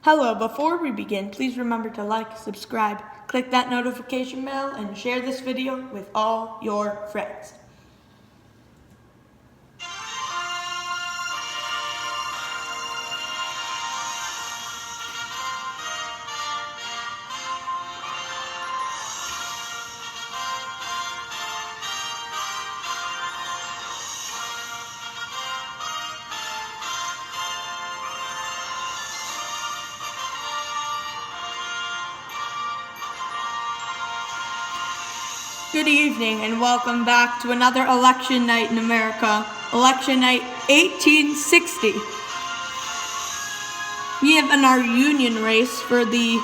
Hello, before we begin, please remember to like, subscribe, click that notification bell, and share this video with all your friends. Good evening and welcome back to another election night in America, election night 1860. We have in our union race for the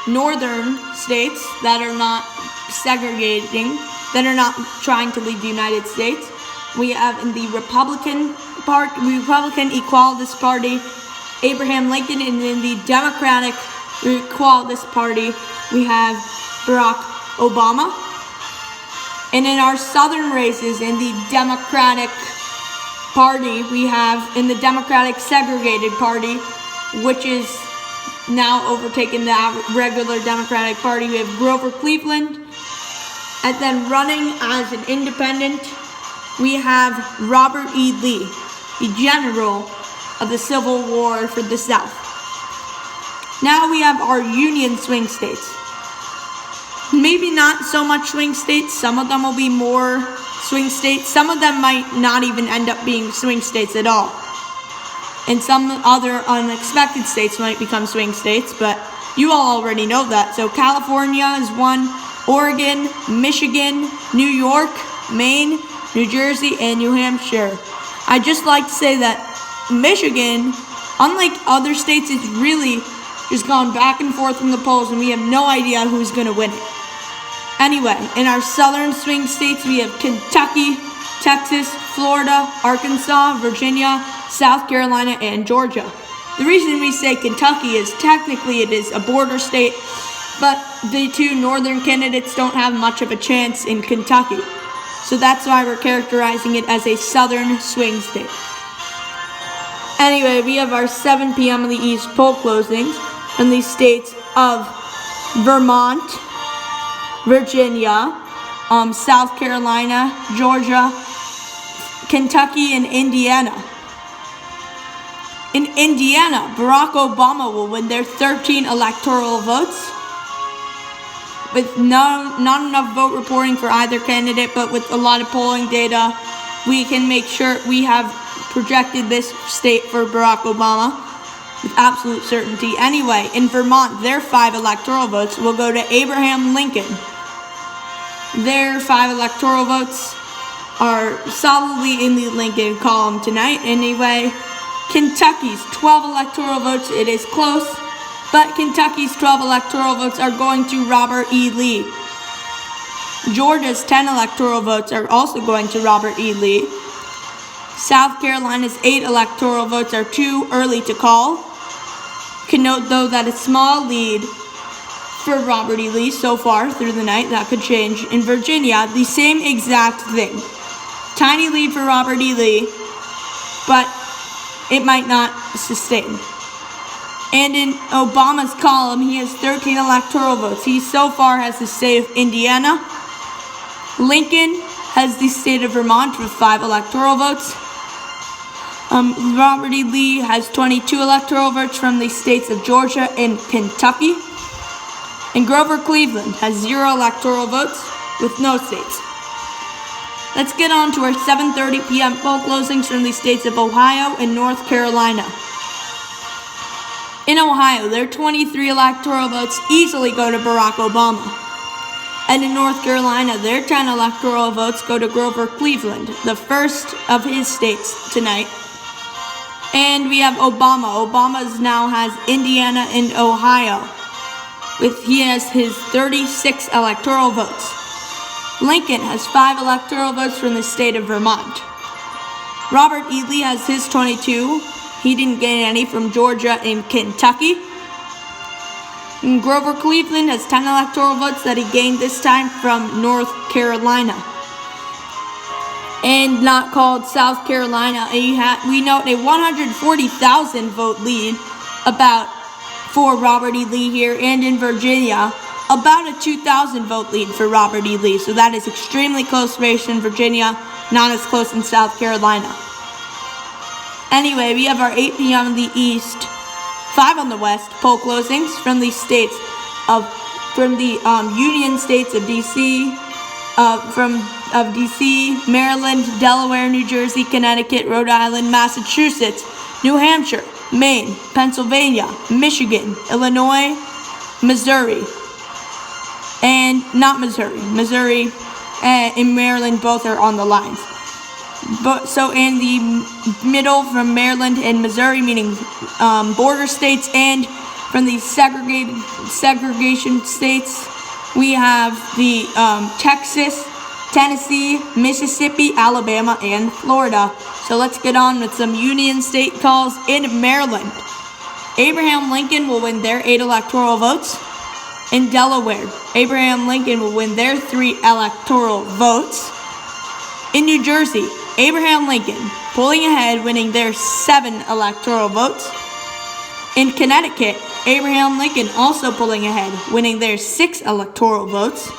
northern states that are not segregating, that are not trying to leave the United States. We have in the Republican Equalist Party, Abraham Lincoln, and in the Democratic Equalist Party, we have Barack Obama. And in our southern races, in the Democratic Party, we have in the Democratic Segregated Party, which is now overtaken the regular Democratic Party, we have Grover Cleveland. And then running as an independent, we have Robert E. Lee, the general of the Civil War for the South. Now we have our Union swing states. Maybe not so much swing states. Some of them will be more swing states. Some of them might not even end up being swing states at all. And some other unexpected states might become swing states, but you all already know that. So California is one, Oregon, Michigan, New York, Maine, New Jersey, and New Hampshire. I'd just like to say that Michigan, unlike other states, it's really just gone back and forth in the polls, and we have no idea who's going to win it. Anyway, in our southern swing states, we have Kentucky, Texas, Florida, Arkansas, Virginia, South Carolina, and Georgia. The reason we say Kentucky is technically it is a border state, but the two northern candidates don't have much of a chance in Kentucky. So that's why we're characterizing it as a southern swing state. Anyway, we have our 7 p.m. on the East poll closings from the states of Vermont, Virginia, South Carolina, Georgia, Kentucky, and Indiana. In Indiana, Barack Obama will win their 13 electoral votes. With not enough vote reporting for either candidate, but with a lot of polling data, we can make sure we have projected this state for Barack Obama with absolute certainty. Anyway, in Vermont, their 5 electoral votes will go to Abraham Lincoln. Their 5 electoral votes are solidly in the Lincoln column tonight. Anyway, Kentucky's 12 electoral votes, it is close, but Kentucky's 12 electoral votes are going to Robert E. Lee. Georgia's 10 electoral votes are also going to Robert E. Lee. South Carolina's 8 electoral votes are too early to call. Can note, though, that a small lead for Robert E. Lee so far through the night. That could change. In Virginia, the same exact thing. Tiny lead for Robert E. Lee, but it might not sustain. And in Obama's column, he has 13 electoral votes. He so far has the state of Indiana. Lincoln has the state of Vermont with 5 electoral votes. Robert E. Lee has 22 electoral votes from the states of Georgia and Kentucky. And Grover Cleveland has 0 electoral votes with no states. Let's get on to our 7:30 p.m. poll closings from the states of Ohio and North Carolina. In Ohio, their 23 electoral votes easily go to Barack Obama. And in North Carolina, their 10 electoral votes go to Grover Cleveland, the first of his states tonight. And we have Obama. Obama now has Indiana and Ohio. He has his 36 electoral votes. Lincoln has 5 electoral votes from the state of Vermont. Robert E. Lee has his 22. He didn't get any from Georgia and Kentucky. And Grover Cleveland has 10 electoral votes that he gained this time from North Carolina. And not called South Carolina. We note a 140,000 vote lead, about for Robert E. Lee here, and in Virginia, about a 2,000 vote lead for Robert E. Lee. So that is extremely close race in Virginia, not as close in South Carolina. Anyway, we have our 8 p.m. in the East, 5 on the West poll closings from the states of Union states of D.C., D.C., Maryland, Delaware, New Jersey, Connecticut, Rhode Island, Massachusetts, New Hampshire, Maine, Pennsylvania, Michigan, Illinois, Missouri, and not Missouri. Missouri and Maryland both are on the lines. But so in the middle from Maryland and Missouri, meaning border states, and from the segregation states, we have the Texas, Tennessee, Mississippi, Alabama, and Florida. So let's get on with some Union state calls. In Maryland, Abraham Lincoln will win their 8 electoral votes. In Delaware, Abraham Lincoln will win their 3 electoral votes. In New Jersey, Abraham Lincoln pulling ahead, winning their 7 electoral votes. In Connecticut, Abraham Lincoln also pulling ahead, winning their 6 electoral votes.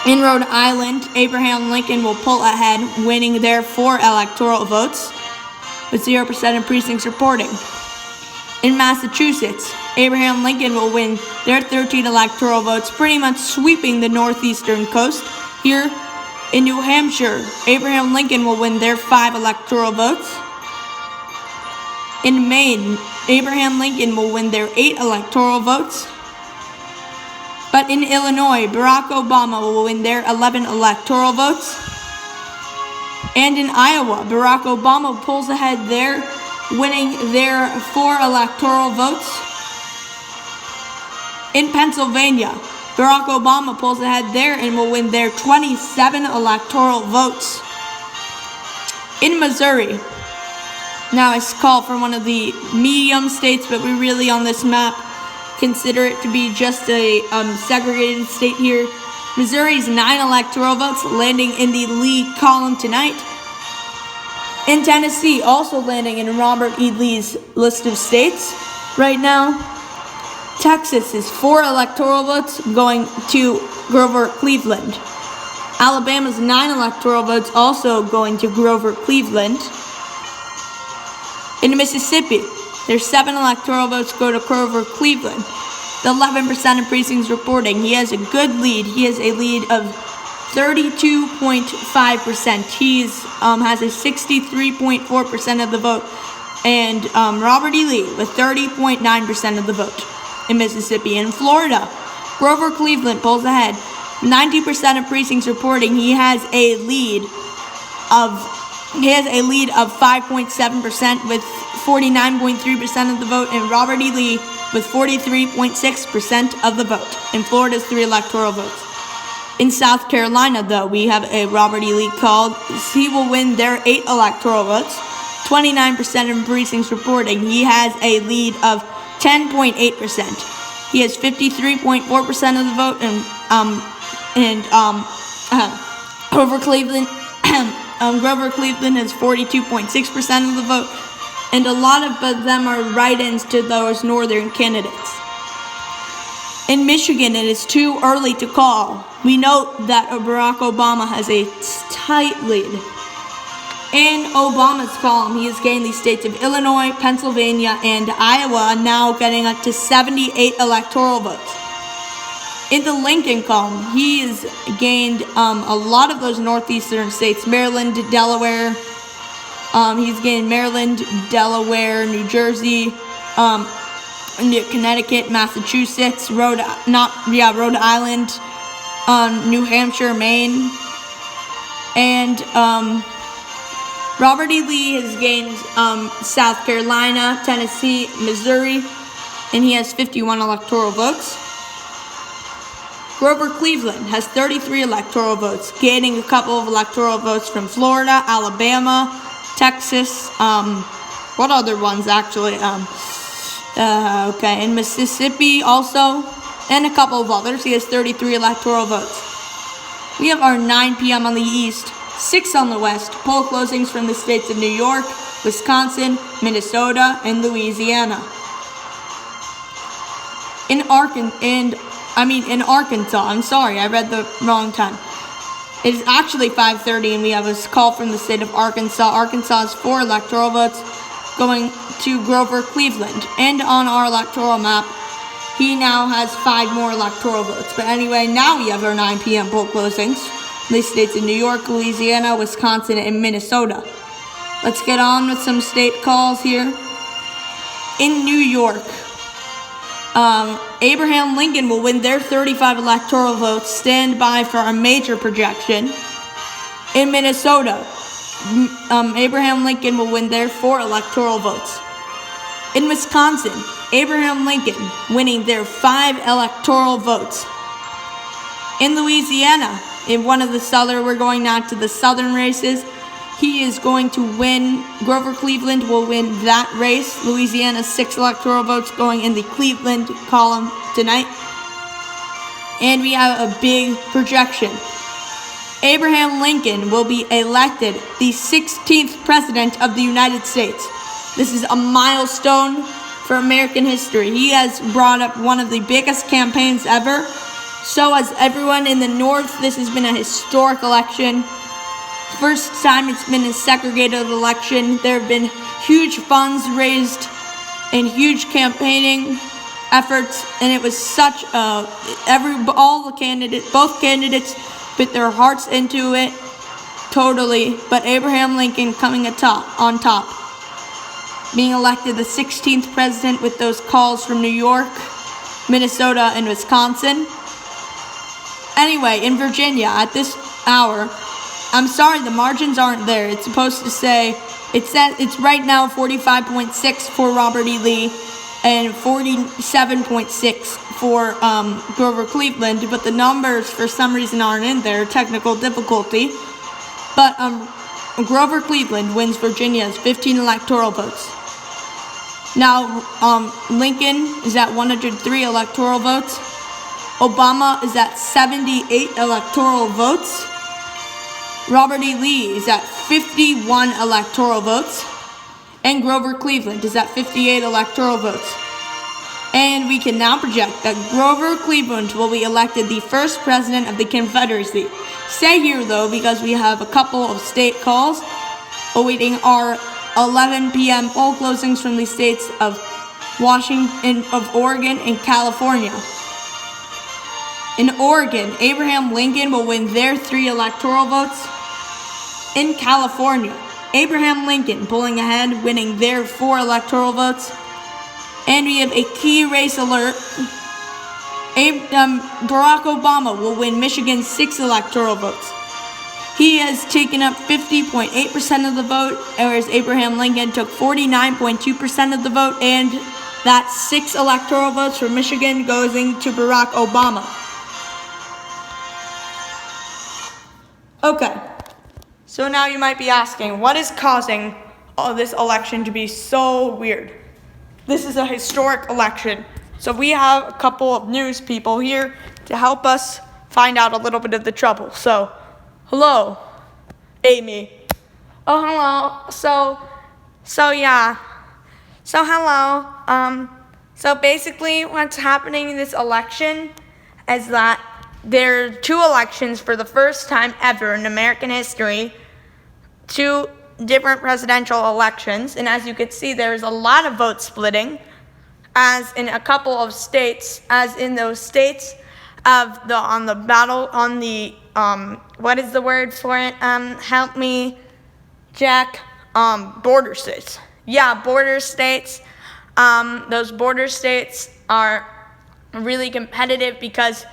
In Rhode Island, Abraham Lincoln will pull ahead, winning their 4 electoral votes, with 0% of precincts reporting. In Massachusetts, Abraham Lincoln will win their 13 electoral votes, pretty much sweeping the northeastern coast. Here in New Hampshire, Abraham Lincoln will win their 5 electoral votes. In Maine, Abraham Lincoln will win their 8 electoral votes. But in Illinois, Barack Obama will win their 11 electoral votes. And in Iowa, Barack Obama pulls ahead there, winning their 4 electoral votes. In Pennsylvania, Barack Obama pulls ahead there and will win their 27 electoral votes. In Missouri, now I call for one of the medium states, but we really on this map consider it to be just a segregated state here. Missouri's 9 electoral votes landing in the Lee column tonight. In Tennessee, also landing in Robert E. Lee's list of states right now. Texas is 4 electoral votes going to Grover Cleveland. Alabama's 9 electoral votes also going to Grover Cleveland. In Mississippi, there's 7 electoral votes go to Grover Cleveland. The 11% of precincts reporting. He has a good lead. He has a lead of 32.5%. He's has a 63.4% of the vote. And Robert E. Lee with 30.9% of the vote in Mississippi. In Florida, Grover Cleveland pulls ahead. 90% of precincts reporting. He has a lead of 5.7% with 49.3% of the vote, and Robert E. Lee with 43.6% of the vote in Florida's 3 electoral votes. In South Carolina, though, we have a Robert E. Lee called. He will win their 8 electoral votes, 29% of precincts reporting. He has a lead of 10.8%. He has 53.4% of the vote, and Grover Cleveland. Grover Cleveland has 42.6% of the vote, and a lot of them are write-ins to those northern candidates. In Michigan, it is too early to call. We note that Barack Obama has a tight lead. In Obama's column, he has gained the states of Illinois, Pennsylvania, and Iowa, now getting up to 78 electoral votes. In the Lincoln column, he has gained a lot of those northeastern states, Maryland, Delaware. He's gained Maryland, Delaware, New Jersey, Connecticut, Massachusetts, Rhode Island, New Hampshire, Maine, and Robert E. Lee has gained South Carolina, Tennessee, Missouri, and he has 51 electoral votes. Grover Cleveland has 33 electoral votes, gaining a couple of electoral votes from Florida, Alabama, Texas, what other ones actually? In Mississippi also, and a couple of others. He has 33 electoral votes. We have our 9 p.m. on the East, 6 on the West, poll closings from the states of New York, Wisconsin, Minnesota, and Louisiana. in Arkansas. I'm sorry, I read the wrong time. It is actually 5:30, and we have a call from the state of Arkansas. Arkansas has 4 electoral votes going to Grover Cleveland. And on our electoral map, he now has 5 more electoral votes. But anyway, now we have our 9 p.m. poll closings. These states in New York, Louisiana, Wisconsin, and Minnesota. Let's get on with some state calls here. In New York, Abraham Lincoln will win their 35 electoral votes. Stand by for a major projection. In Minnesota, Abraham Lincoln will win their 4 electoral votes. In Wisconsin, Abraham Lincoln winning their 5 electoral votes. In Louisiana, we're going now to the southern races. He is going to win. Grover Cleveland will win that race. Louisiana's 6 electoral votes going in the Cleveland column tonight. And we have a big projection. Abraham Lincoln will be elected the 16th President of the United States. This is a milestone for American history. He has brought up one of the biggest campaigns ever. So has everyone in the North. This has been a historic election. First time it's been a segregated election. There have been huge funds raised and huge campaigning efforts, and it was such both candidates put their hearts into it totally. But Abraham Lincoln coming on top, being elected the 16th president with those calls from New York, Minnesota, and Wisconsin. Anyway, in Virginia at this hour, I'm sorry, the margins aren't there. It's supposed to say, it's right now 45.6 for Robert E. Lee and 47.6 for Grover Cleveland, but the numbers for some reason aren't in there, technical difficulty. But Grover Cleveland wins Virginia's 15 electoral votes. Now, Lincoln is at 103 electoral votes. Obama is at 78 electoral votes. Robert E. Lee is at 51 electoral votes. And Grover Cleveland is at 58 electoral votes. And we can now project that Grover Cleveland will be elected the first president of the Confederacy. Stay here, though, because we have a couple of state calls awaiting our 11 p.m. poll closings from the states of Washington, of Oregon, and California. In Oregon, Abraham Lincoln will win their 3 electoral votes. In California, Abraham Lincoln pulling ahead, winning their 4 electoral votes. And we have a key race alert. Barack Obama will win Michigan's 6 electoral votes. He has taken up 50.8% of the vote, whereas Abraham Lincoln took 49.2% of the vote, and that's 6 electoral votes for Michigan going to Barack Obama. Okay, so now you might be asking, what is causing all this election to be so weird? This is a historic election, so we have a couple of news people here to help us find out a little bit of the trouble. So, hello, Amy. Oh, hello. So basically what's happening in this election is that there are 2 elections for the first time ever in American history, 2 different presidential elections, and as you can see, there's a lot of vote splitting, as in a couple of states, as in those states of what is the word for it? Help me, Jack. Border states. Yeah, border states. Those border states are really competitive because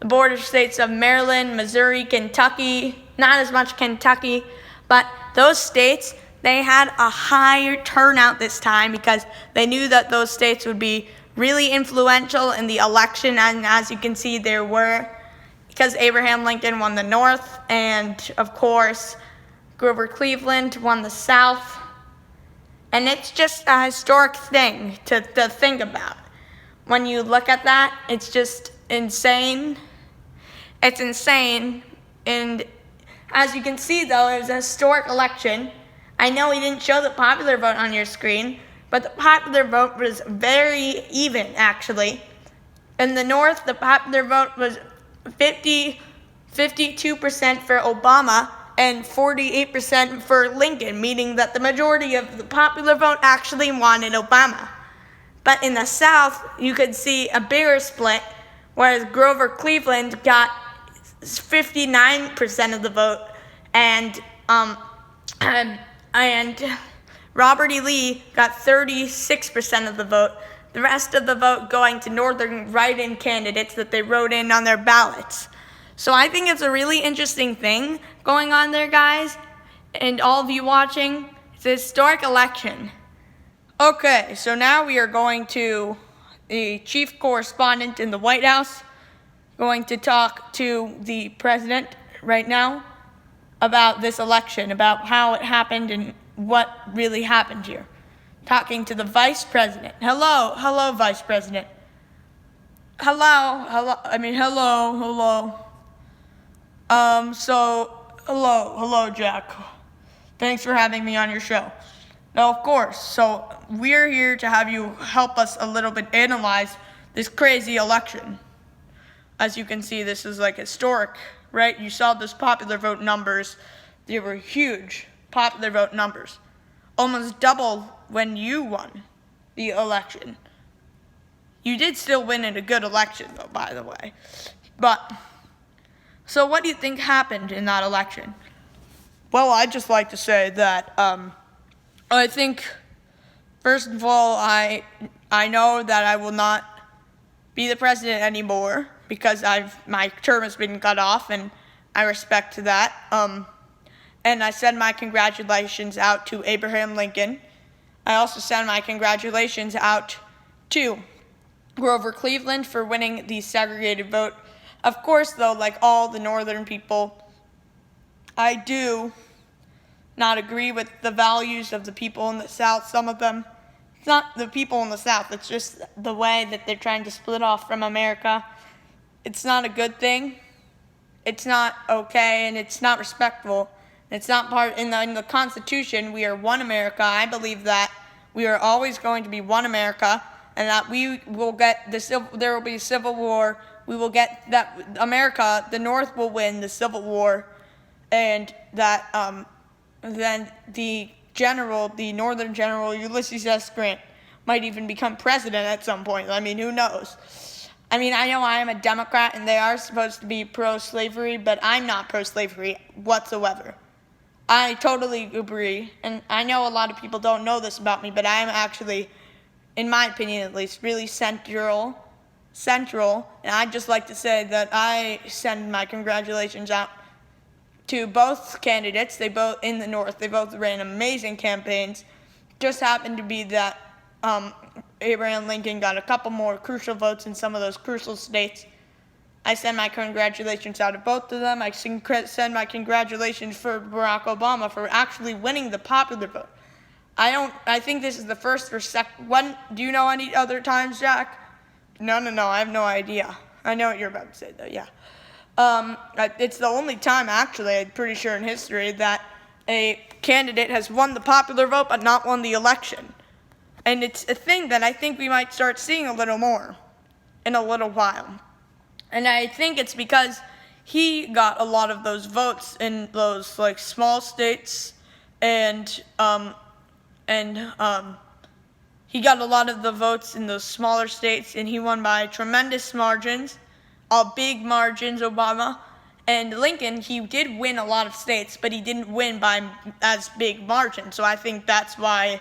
the border states of Maryland, Missouri, Kentucky, not as much Kentucky, but those states, they had a higher turnout this time because they knew that those states would be really influential in the election, and as you can see, there were, because Abraham Lincoln won the North, and of course, Grover Cleveland won the South, and it's just a historic thing to think about. When you look at that, it's just insane. It's insane, and as you can see, though, it was a historic election. I know we didn't show the popular vote on your screen, but the popular vote was very even, actually. In the North, the popular vote was 52% for Obama and 48% for Lincoln, meaning that the majority of the popular vote actually wanted Obama. But in the South, you could see a bigger split, whereas Grover Cleveland got 59% of the vote, and Robert E. Lee got 36% of the vote. The rest of the vote going to Northern write-in candidates that they wrote in on their ballots. So I think it's a really interesting thing going on there, guys, and all of you watching. It's a historic election. Okay, so now we are going to the chief correspondent in the White House, going to talk to the president right now about this election, about how it happened and what really happened here. Talking to the vice president. Hello, vice president. Hello. Hello, Jack. Thanks for having me on your show. Now, of course, so we're here to have you help us a little bit analyze this crazy election. As you can see, this is like historic, right? You saw those popular vote numbers. They were huge popular vote numbers. Almost double when you won the election. You did still win in a good election, though, by the way. But, so what do you think happened in that election? Well, I'd just like to say that I think, first of all, I know that I will not be the president anymore because my term has been cut off, and I respect that. And I send my congratulations out to Abraham Lincoln. I also send my congratulations out to Grover Cleveland for winning the segregated vote. Of course, though, like all the Northern people, I do not agree with the values of the people in the South. Some of them, it's not the people in the South, it's just the way that they're trying to split off from America. It's not a good thing. It's not okay, and it's not respectful. It's not part, in the Constitution, we are one America. I believe that we are always going to be one America, and that we will get there will be a civil war. We will get that America, the North will win the Civil War, and that then the Northern General Ulysses S. Grant might even become president at some point. I mean, who knows? I mean, I know I am a Democrat, and they are supposed to be pro-slavery, but I'm not pro-slavery whatsoever. I totally agree, and I know a lot of people don't know this about me, but I am actually, in my opinion at least, really central, and I'd just like to say that I send my congratulations out to both candidates. They both, in the North, they both ran amazing campaigns. Just happened to be that Abraham Lincoln got a couple more crucial votes in some of those crucial states. I send my congratulations out to both of them. I send my congratulations for Barack Obama for actually winning the popular vote. I think this is the first or second. Do you know any other times, Jack? No, I have no idea. I know what you're about to say, though, yeah. It's the only time, actually, I'm pretty sure in history, that a candidate has won the popular vote but not won the election. And it's a thing that I think we might start seeing a little more in a little while. And I think it's because he got a lot of those votes in those like small states, and he got a lot of the votes in those smaller states, and he won by tremendous margins, big margins, Obama. And Lincoln, he did win a lot of states, but he didn't win by as big margins. So I think that's why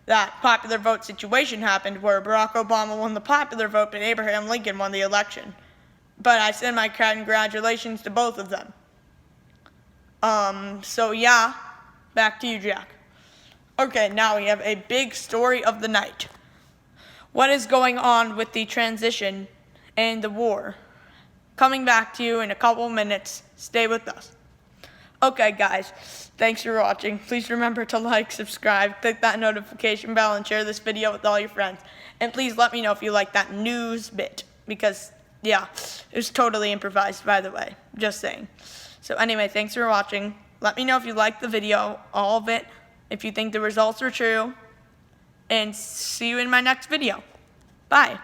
that popular vote situation happened, where Barack Obama won the popular vote, but Abraham Lincoln won the election. But I send my congratulations to both of them. So yeah, back to you, Jack. Okay, now we have a big story of the night. What is going on with the transition and the war? Coming back to you in a couple minutes. Stay with us. Okay, guys, thanks for watching. Please remember to like, subscribe, click that notification bell, and share this video with all your friends. And please let me know if you like that news bit, because yeah, it was totally improvised, by the way. Just saying. So anyway, thanks for watching. Let me know if you liked the video, all of it, if you think the results were true, and see you in my next video. Bye.